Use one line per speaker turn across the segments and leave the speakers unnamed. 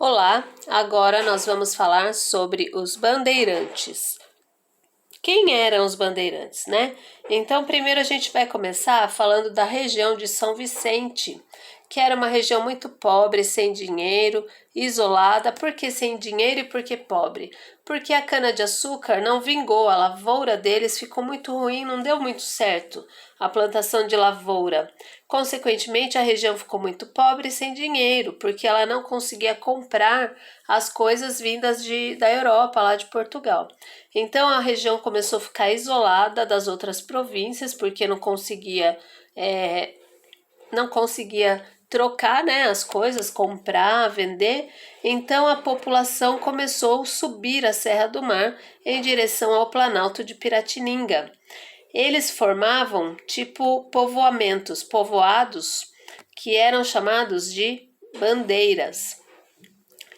Olá, agora nós vamos falar sobre os bandeirantes. Quem eram os bandeirantes, né? Então, primeiro a gente vai começar falando da região de São Vicente, que era uma região muito pobre, sem dinheiro, isolada. Por que sem dinheiro e por que pobre? Porque a cana-de-açúcar não vingou, a lavoura deles ficou muito ruim, não deu muito certo a plantação de lavoura. Consequentemente, a região ficou muito pobre e sem dinheiro, porque ela não conseguia comprar as coisas vindas da Europa, lá de Portugal. Então a região começou a ficar isolada das outras províncias, porque não conseguia trocar, né, as coisas, comprar, vender. Então a população começou a subir a Serra do Mar em direção ao Planalto de Piratininga. Eles formavam tipo povoados, que eram chamados de bandeiras.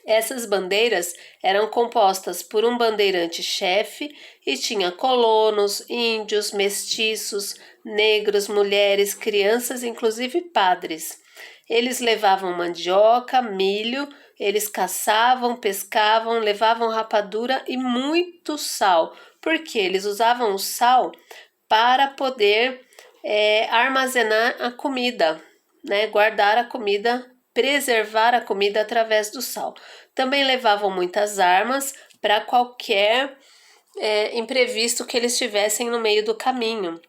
Essas bandeiras eram compostas por um bandeirante-chefe e tinha colonos, índios, mestiços, negros, mulheres, crianças, inclusive padres. Eles levavam mandioca, milho, eles caçavam, pescavam, levavam rapadura e muito sal, porque eles usavam o sal para poder armazenar a comida, né? Guardar a comida, preservar a comida através do sal. Também levavam muitas armas para qualquer imprevisto que eles tivessem no meio do caminho.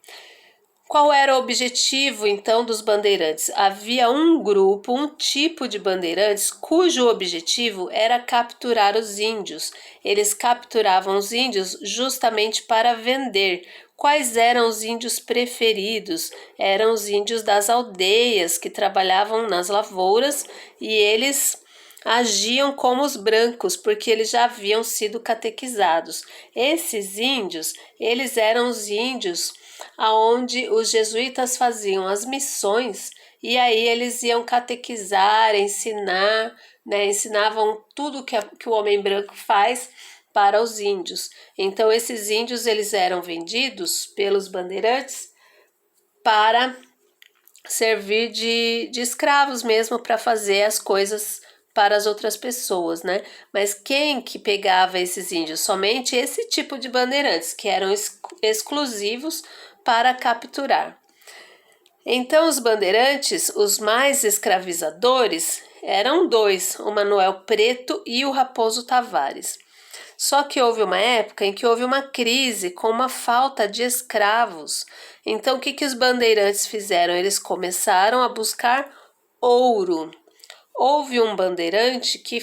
Qual era o objetivo, então, dos bandeirantes? Havia um grupo, um tipo de bandeirantes, cujo objetivo era capturar os índios. Eles capturavam os índios justamente para vender. Quais eram os índios preferidos? Eram os índios das aldeias que trabalhavam nas lavouras e eles agiam como os brancos, porque eles já haviam sido catequizados. Esses índios, eles eram os índios aonde os jesuítas faziam as missões e aí eles iam catequizar, ensinar, né? Ensinavam tudo que o homem branco faz para os índios. Então esses índios eles eram vendidos pelos bandeirantes para servir de escravos mesmo, para fazer as coisas para as outras pessoas, né? Mas quem que pegava esses índios? Somente esse tipo de bandeirantes, que eram exclusivos para capturar. Então os bandeirantes, os mais escravizadores, eram dois, o Manuel Preto e o Raposo Tavares. Só que houve uma época em que houve uma crise com uma falta de escravos. Então o que os bandeirantes fizeram? Eles começaram a buscar ouro. Houve um bandeirante que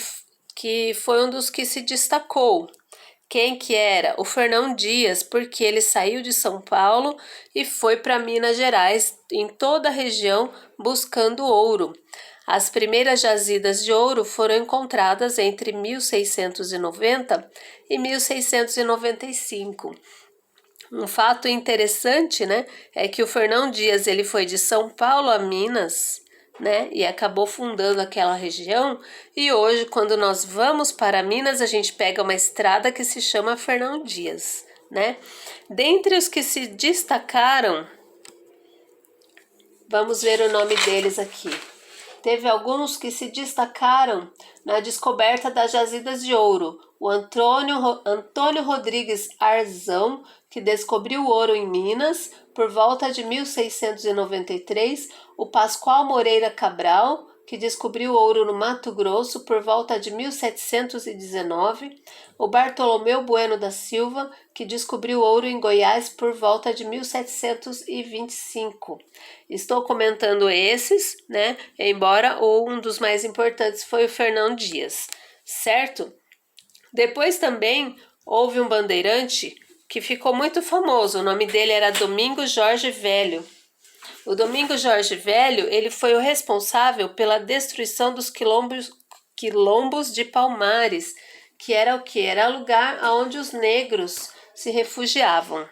foi um dos que se destacou. Quem que era? O Fernão Dias, porque ele saiu de São Paulo e foi para Minas Gerais, em toda a região, buscando ouro. As primeiras jazidas de ouro foram encontradas entre 1690 e 1695. Um fato interessante, né, é que o Fernão Dias ele foi de São Paulo a Minas, né, e acabou fundando aquela região. E hoje, quando nós vamos para Minas, a gente pega uma estrada que se chama Fernão Dias, né? Dentre os que se destacaram, vamos ver o nome deles aqui. Teve alguns que se destacaram na descoberta das jazidas de ouro. O Antônio Rodrigues Arzão, que descobriu ouro em Minas por volta de 1693. O Pascoal Moreira Cabral, que descobriu ouro no Mato Grosso por volta de 1719. O Bartolomeu Bueno da Silva, que descobriu ouro em Goiás por volta de 1725. Estou comentando esses, né? Embora um dos mais importantes foi o Fernão Dias, certo? Depois também houve um bandeirante que ficou muito famoso. O nome dele era Domingos Jorge Velho. O Domingos Jorge Velho, ele foi o responsável pela destruição dos quilombos de Palmares, que era o que? Era o lugar onde os negros se refugiavam,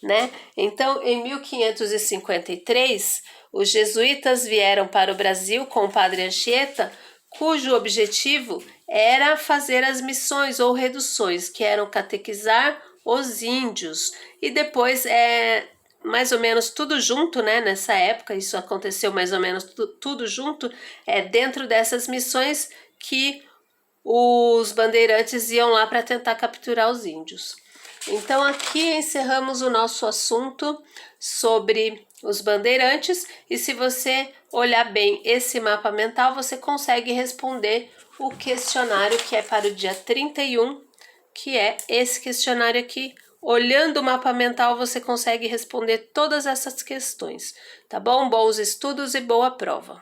né? Então, em 1553, os jesuítas vieram para o Brasil com o padre Anchieta, cujo objetivo era fazer as missões ou reduções, que eram catequizar os índios. E depois mais ou menos tudo junto, né? Nessa época, isso aconteceu mais ou menos tudo junto, dentro dessas missões que os bandeirantes iam lá para tentar capturar os índios. Então aqui encerramos o nosso assunto sobre os bandeirantes, e se você olhar bem esse mapa mental, você consegue responder o questionário que é para o dia 31, que é esse questionário aqui. Olhando o mapa mental, você consegue responder todas essas questões, tá bom? Bons estudos e boa prova!